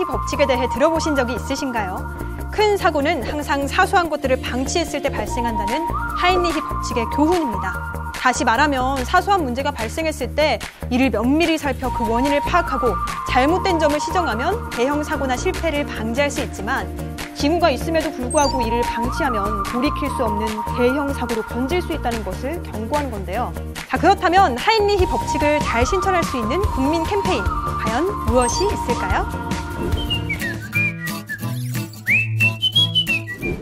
하이니히 법칙에 대해 들어보신 적이 있으신가요? 큰 사고는 항상 사소한 것들을 방치했을 때 발생한다는 하이니히 법칙의 교훈입니다. 다시 말하면 사소한 문제가 발생했을 때 이를 면밀히 살펴 그 원인을 파악하고 잘못된 점을 시정하면 대형 사고나 실패를 방지할 수 있지만 징후가 있음에도 불구하고 이를 방치하면 돌이킬 수 없는 대형 사고로 번질 수 있다는 것을 경고한 건데요. 자, 그렇다면 하이니히 법칙을 잘 실천할 수 있는 국민 캠페인, 과연 무엇이 있을까요?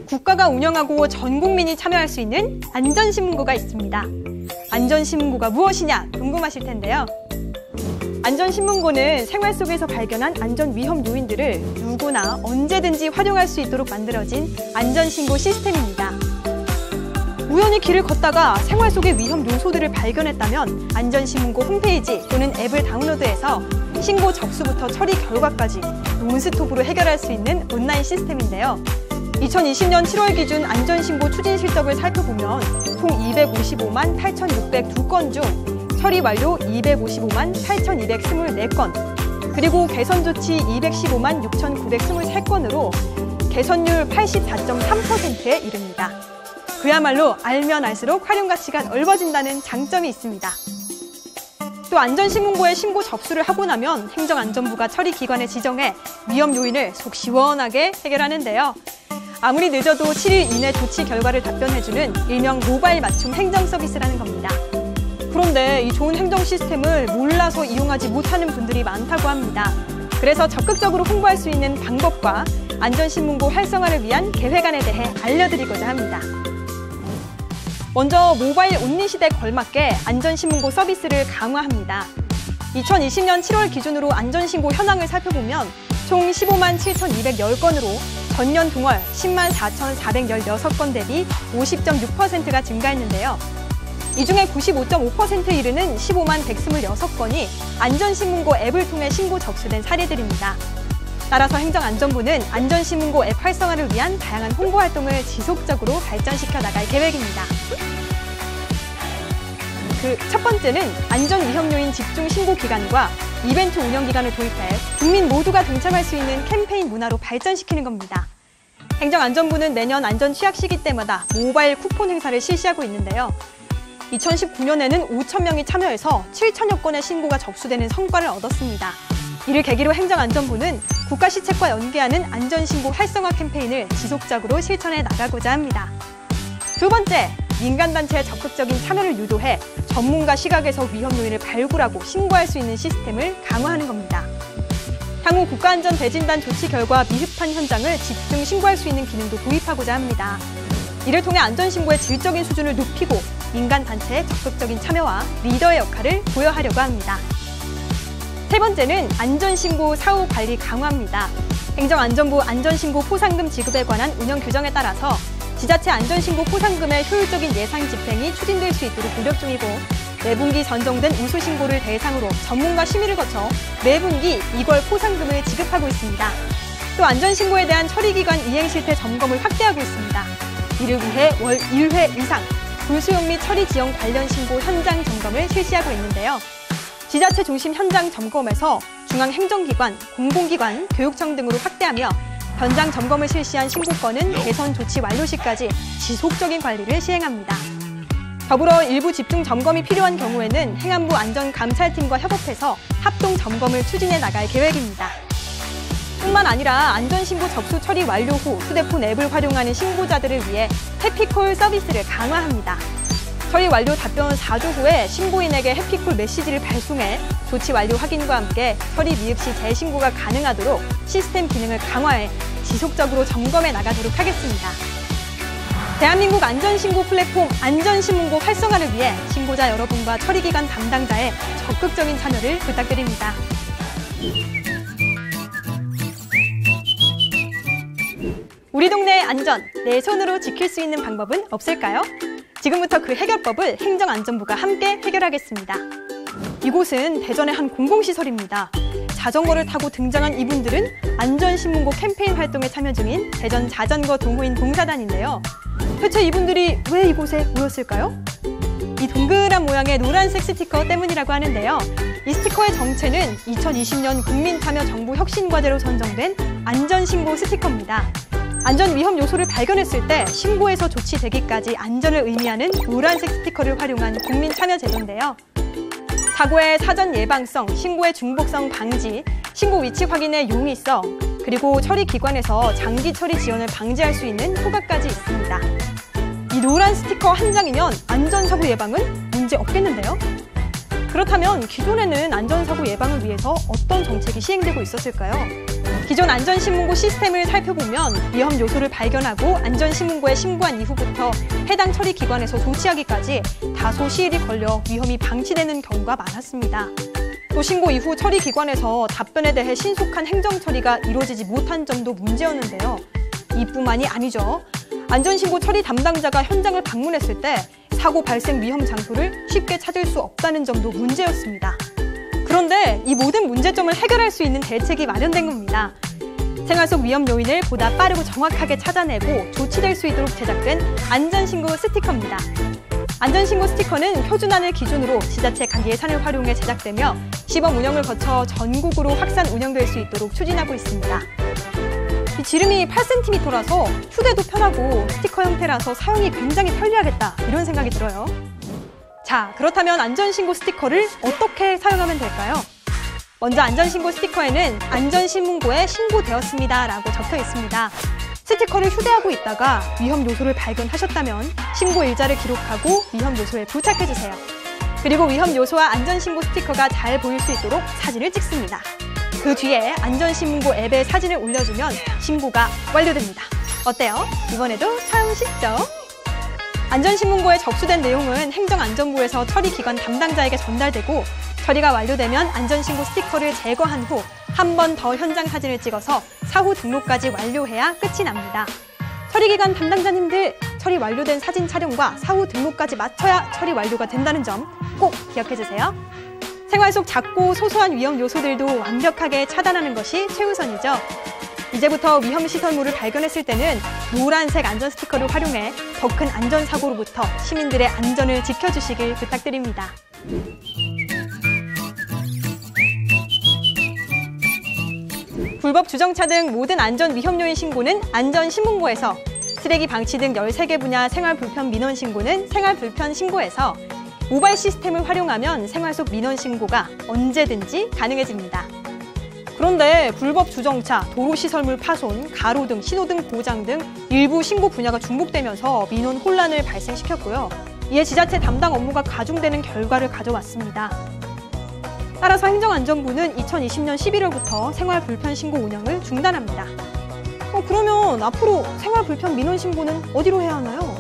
국가가 운영하고 전 국민이 참여할 수 있는 안전신문고가 있습니다. 안전신문고가 무엇이냐 궁금하실 텐데요. 안전신문고는 생활 속에서 발견한 안전 위험 요인들을 누구나 언제든지 활용할 수 있도록 만들어진 안전신고 시스템입니다. 우연히 길을 걷다가 생활 속의 위험 요소들을 발견했다면 안전신문고 홈페이지 또는 앱을 다운로드해서 신고 접수부터 처리 결과까지 논스톱으로 해결할 수 있는 온라인 시스템인데요. 2020년 7월 기준 안전신고 추진 실적을 살펴보면 총 255만 8,602건 중 처리 완료 255만 8,224건, 그리고 개선 조치 215만 6,923건으로 개선율 84.3%에 이릅니다. 그야말로 알면 알수록 활용 가치가 넓어진다는 장점이 있습니다. 또 안전신문고에 신고 접수를 하고 나면 행정안전부가 처리기관에 지정해 위험 요인을 속 시원하게 해결하는데요. 아무리 늦어도 7일 이내 조치 결과를 답변해주는 일명 모바일 맞춤 행정 서비스라는 겁니다. 그런데 이 좋은 행정 시스템을 몰라서 이용하지 못하는 분들이 많다고 합니다. 그래서 적극적으로 홍보할 수 있는 방법과 안전신문고 활성화를 위한 계획안에 대해 알려드리고자 합니다. 먼저 모바일 온리 시대에 걸맞게 안전신문고 서비스를 강화합니다. 2020년 7월 기준으로 안전신고 현황을 살펴보면 총 15만 7,210건으로 전년 동월 10만 4,416건 대비 50.6%가 증가했는데요. 이 중에 95.5%에 이르는 15만 126건이 안전신문고 앱을 통해 신고 접수된 사례들입니다. 따라서 행정안전부는 안전신문고 앱 활성화를 위한 다양한 홍보 활동을 지속적으로 발전시켜 나갈 계획입니다. 첫 번째는 안전위험요인 집중 신고 기간과 이벤트 운영 기간을 도입해 국민 모두가 동참할 수 있는 캠페인 문화로 발전시키는 겁니다. 행정안전부는 내년 안전 취약 시기 때마다 모바일 쿠폰 행사를 실시하고 있는데요. 2019년에는 5,000명이 참여해서 7,000여 건의 신고가 접수되는 성과를 얻었습니다. 이를 계기로 행정안전부는 국가시책과 연계하는 안전신고 활성화 캠페인을 지속적으로 실천해 나가고자 합니다. 두 번째, 민간단체의 적극적인 참여를 유도해 전문가 시각에서 위험 요인을 발굴하고 신고할 수 있는 시스템을 강화하는 겁니다. 향후 국가안전대진단 조치 결과 미흡한 현장을 집중 신고할 수 있는 기능도 도입하고자 합니다. 이를 통해 안전신고의 질적인 수준을 높이고 민간단체의 적극적인 참여와 리더의 역할을 부여하려고 합니다. 세 번째는 안전신고 사후 관리 강화입니다. 행정안전부 안전신고 포상금 지급에 관한 운영 규정에 따라서 지자체 안전신고 포상금의 효율적인 예상 집행이 추진될 수 있도록 노력 중이고, 매분기 선정된 우수신고를 대상으로 전문가 심의를 거쳐 매분기 2월 포상금을 지급하고 있습니다. 또 안전신고에 대한 처리기관 이행실태 점검을 확대하고 있습니다. 이를 위해 월 1회 이상 불수용 및 처리 지연 관련 신고 현장 점검을 실시하고 있는데요. 지자체 중심 현장 점검에서 중앙행정기관, 공공기관, 교육청 등으로 확대하며 현장 점검을 실시한 신고건은 개선 조치 완료 시까지 지속적인 관리를 시행합니다. 더불어 일부 집중 점검이 필요한 경우에는 행안부 안전감찰팀과 협업해서 합동 점검을 추진해 나갈 계획입니다. 뿐만 아니라 안전신고 접수 처리 완료 후 휴대폰 앱을 활용하는 신고자들을 위해 해피콜 서비스를 강화합니다. 처리 완료 답변 4주 후에 신고인에게 해피콜 메시지를 발송해 조치 완료 확인과 함께 처리 미흡 시 재신고가 가능하도록 시스템 기능을 강화해 지속적으로 점검해 나가도록 하겠습니다. 대한민국 안전신고 플랫폼 안전신문고 활성화를 위해 신고자 여러분과 처리기관 담당자의 적극적인 참여를 부탁드립니다. 우리 동네의 안전, 내 손으로 지킬 수 있는 방법은 없을까요? 지금부터 그 해결법을 행정안전부가 함께 해결하겠습니다. 이곳은 대전의 한 공공시설입니다. 자전거를 타고 등장한 이분들은 안전신문고 캠페인 활동에 참여 중인 대전 자전거 동호인 봉사단인데요. 대체 이분들이 왜 이곳에 모였을까요? 이 동그란 모양의 노란색 스티커 때문이라고 하는데요. 이 스티커의 정체는 2020년 국민참여 정부혁신과제로 선정된 안전신고 스티커입니다. 안전 위험 요소를 발견했을 때 신고에서 조치되기까지 안전을 의미하는 노란색 스티커를 활용한 국민참여 제도인데요. 사고의 사전 예방성, 신고의 중복성 방지, 신고 위치 확인의 용이성, 그리고 처리 기관에서 장기 처리 지연을 방지할 수 있는 효과까지 있습니다. 이 노란 스티커 한 장이면 안전사고 예방은 문제 없겠는데요? 그렇다면 기존에는 안전사고 예방을 위해서 어떤 정책이 시행되고 있었을까요? 기존 안전신문고 시스템을 살펴보면 위험 요소를 발견하고 안전신문고에 신고한 이후부터 해당 처리 기관에서 조치하기까지 다소 시일이 걸려 위험이 방치되는 경우가 많았습니다. 또 신고 이후 처리 기관에서 답변에 대해 신속한 행정 처리가 이루어지지 못한 점도 문제였는데요. 이뿐만이 아니죠. 안전신고 처리 담당자가 현장을 방문했을 때 사고 발생 위험 장소를 쉽게 찾을 수 없다는 점도 문제였습니다. 그런데 이 모든 문제점을 해결할 수 있는 대책이 마련된 겁니다. 생활 속 위험 요인을 보다 빠르고 정확하게 찾아내고 조치될 수 있도록 제작된 안전신고 스티커입니다. 안전신고 스티커는 표준안을 기준으로 지자체 각 예산을 활용해 제작되며 시범 운영을 거쳐 전국으로 확산 운영될 수 있도록 추진하고 있습니다. 이 지름이 8cm라서 휴대도 편하고 스티커 형태라서 사용이 굉장히 편리하겠다 이런 생각이 들어요. 자, 그렇다면 안전신고 스티커를 어떻게 사용하면 될까요? 먼저 안전신고 스티커에는 안전신문고에 신고되었습니다 라고 적혀 있습니다. 스티커를 휴대하고 있다가 위험 요소를 발견하셨다면 신고 일자를 기록하고 위험 요소에 부착해주세요. 그리고 위험 요소와 안전신고 스티커가 잘 보일 수 있도록 사진을 찍습니다. 그 뒤에 안전신문고 앱에 사진을 올려주면 신고가 완료됩니다. 어때요? 이번에도 참 쉽죠? 안전신문고에 접수된 내용은 행정안전부에서 처리기관 담당자에게 전달되고 처리가 완료되면 안전신고 스티커를 제거한 후 한 번 더 현장 사진을 찍어서 사후 등록까지 완료해야 끝이 납니다. 처리기관 담당자님들, 처리 완료된 사진 촬영과 사후 등록까지 맞춰야 처리 완료가 된다는 점 꼭 기억해주세요. 생활 속 작고 소소한 위험 요소들도 완벽하게 차단하는 것이 최우선이죠. 이제부터 위험시설물을 발견했을 때는 노란색 안전 스티커를 활용해 더 큰 안전사고로부터 시민들의 안전을 지켜주시길 부탁드립니다. 불법 주정차 등 모든 안전 위험 요인 신고는 안전신문고에서, 쓰레기 방치 등 13개 분야 생활 불편 민원 신고는 생활 불편 신고에서, 모바일 시스템을 활용하면 생활 속 민원 신고가 언제든지 가능해집니다. 그런데 불법 주정차, 도로시설물 파손, 가로등, 신호등 고장 등 일부 신고 분야가 중복되면서 민원 혼란을 발생시켰고요. 이에 지자체 담당 업무가 가중되는 결과를 가져왔습니다. 따라서 행정안전부는 2020년 11월부터 생활불편 신고 운영을 중단합니다. 그러면 앞으로 생활불편 민원 신고는 어디로 해야 하나요?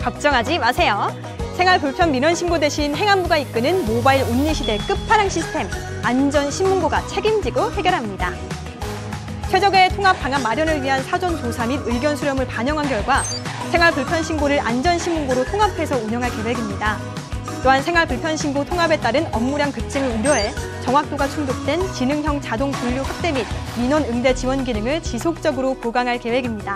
걱정하지 마세요. 생활불편 민원 신고 대신 행안부가 이끄는 모바일 온리 시대 끝판왕 시스템 안전신문고가 책임지고 해결합니다. 최적의 통합 방안 마련을 위한 사전 조사 및 의견 수렴을 반영한 결과 생활불편 신고를 안전신문고로 통합해서 운영할 계획입니다. 또한 생활불편 신고 통합에 따른 업무량 급증을 우려해 정확도가 충족된 지능형 자동 분류 확대 및 민원 응대 지원 기능을 지속적으로 보강할 계획입니다.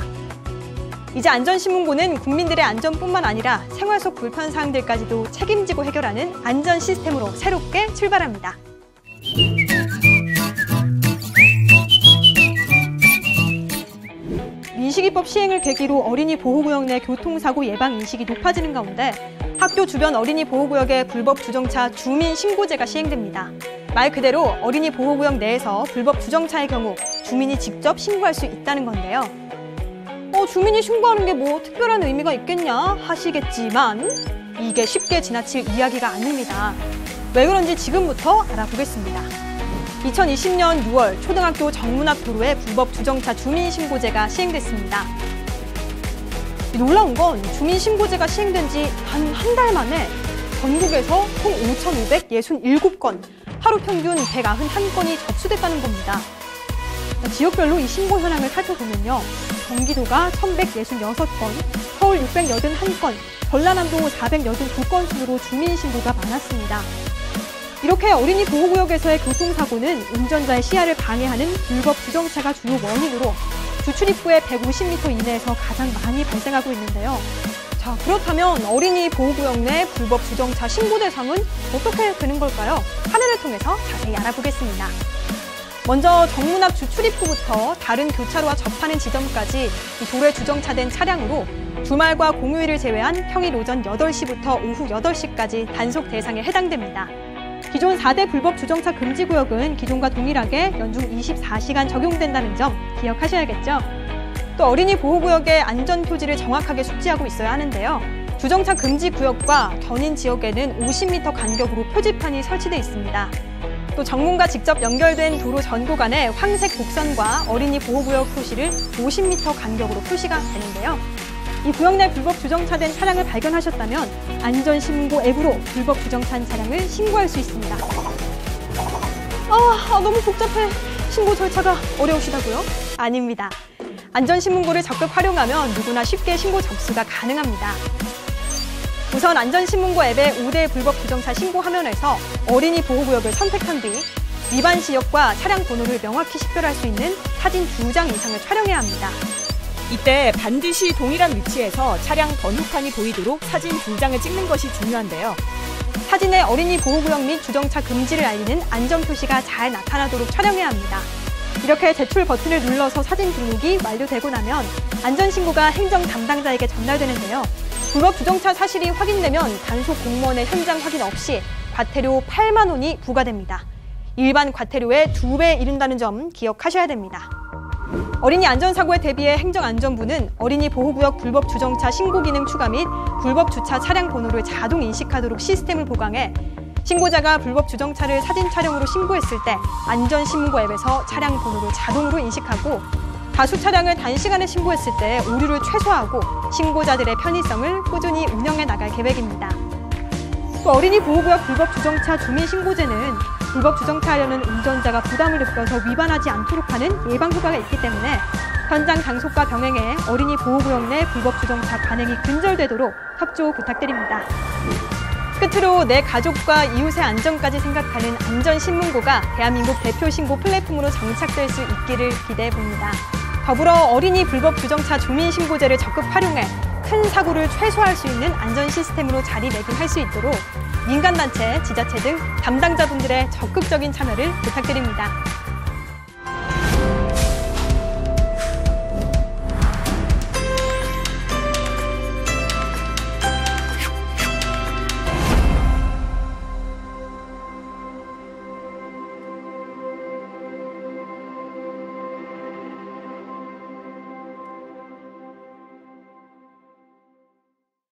이제 안전신문고는 국민들의 안전뿐만 아니라 생활 속 불편 사항들까지도 책임지고 해결하는 안전 시스템으로 새롭게 출발합니다. 민식이법 시행을 계기로 어린이 보호구역 내 교통사고 예방 인식이 높아지는 가운데 학교 주변 어린이 보호구역에 불법 주정차 주민 신고제가 시행됩니다. 말 그대로 어린이 보호구역 내에서 불법 주정차의 경우 주민이 직접 신고할 수 있다는 건데요. 주민이 신고하는 게 뭐 특별한 의미가 있겠냐 하시겠지만 이게 쉽게 지나칠 이야기가 아닙니다. 왜 그런지 지금부터 알아보겠습니다. 2020년 6월 초등학교 정문 앞 도로에 불법 주정차 주민신고제가 시행됐습니다. 놀라운 건 주민신고제가 시행된 지 단 한 달 만에 전국에서 총 5,567건, 하루 평균 191건이 접수됐다는 겁니다. 지역별로 이 신고 현황을 살펴보면요. 경기도가 1,166건, 서울 681건, 전라남도 489건 순으로 주민신고가 많았습니다. 이렇게 어린이 보호구역에서의 교통사고는 운전자의 시야를 방해하는 불법 주정차가 주요 원인으로 주 출입구의 150m 이내에서 가장 많이 발생하고 있는데요. 자, 그렇다면 어린이 보호구역 내 불법 주정차 신고 대상은 어떻게 되는 걸까요? 화면을 통해서 자세히 알아보겠습니다. 먼저 정문 앞 주출입구부터 다른 교차로와 접하는 지점까지 도로에 주정차된 차량으로 주말과 공휴일을 제외한 평일 오전 8시부터 오후 8시까지 단속 대상에 해당됩니다. 기존 4대 불법 주정차 금지 구역은 기존과 동일하게 연중 24시간 적용된다는 점 기억하셔야겠죠? 또 어린이 보호구역의 안전표지를 정확하게 숙지하고 있어야 하는데요. 주정차 금지 구역과 견인 지역에는 50m 간격으로 표지판이 설치돼 있습니다. 또 정문과 직접 연결된 도로 전 구간에 황색 곡선과 어린이 보호구역 표시를 50m 간격으로 표시가 되는데요. 이 구역 내 불법 주정차된 차량을 발견하셨다면 안전신고 앱으로 불법 주정차한 차량을 신고할 수 있습니다. 너무 복잡해. 신고 절차가 어려우시다고요? 아닙니다. 안전신문고를 적극 활용하면 누구나 쉽게 신고 접수가 가능합니다. 우선 안전신문고 앱의 5대 불법 주정차 신고 화면에서 어린이 보호구역을 선택한 뒤 위반 지역과 차량 번호를 명확히 식별할 수 있는 사진 2장 이상을 촬영해야 합니다. 이때 반드시 동일한 위치에서 차량 번호판이 보이도록 사진 2장을 찍는 것이 중요한데요. 사진에 어린이 보호구역 및 주정차 금지를 알리는 안전표시가 잘 나타나도록 촬영해야 합니다. 이렇게 제출 버튼을 눌러서 사진 등록이 완료되고 나면 안전신고가 행정 담당자에게 전달되는데요. 불법 주정차 사실이 확인되면 단속 공무원의 현장 확인 없이 과태료 8만 원이 부과됩니다. 일반 과태료의 2배에 이른다는 점 기억하셔야 됩니다. 어린이 안전사고에 대비해 행정안전부는 어린이 보호구역 불법 주정차 신고 기능 추가 및 불법 주차 차량 번호를 자동 인식하도록 시스템을 보강해 신고자가 불법 주정차를 사진 촬영으로 신고했을 때 안전신문고 앱에서 차량 번호를 자동으로 인식하고 다수 차량을 단시간에 신고했을 때 오류를 최소화하고 신고자들의 편의성을 꾸준히 운영해 나갈 계획입니다. 또 어린이 보호구역 불법 주정차 주민신고제는 불법 주정차하려는 운전자가 부담을 느껴서 위반하지 않도록 하는 예방 효과가 있기 때문에 현장 단속과 병행해 어린이 보호구역 내 불법 주정차 관행이 근절되도록 협조 부탁드립니다. 끝으로 내 가족과 이웃의 안전까지 생각하는 안전신문고가 대한민국 대표 신고 플랫폼으로 정착될 수 있기를 기대해 봅니다. 더불어 어린이 불법 주정차 주민신고제를 적극 활용해 큰 사고를 최소화할 수 있는 안전 시스템으로 자리매김할 수 있도록 민간단체, 지자체 등 담당자분들의 적극적인 참여를 부탁드립니다.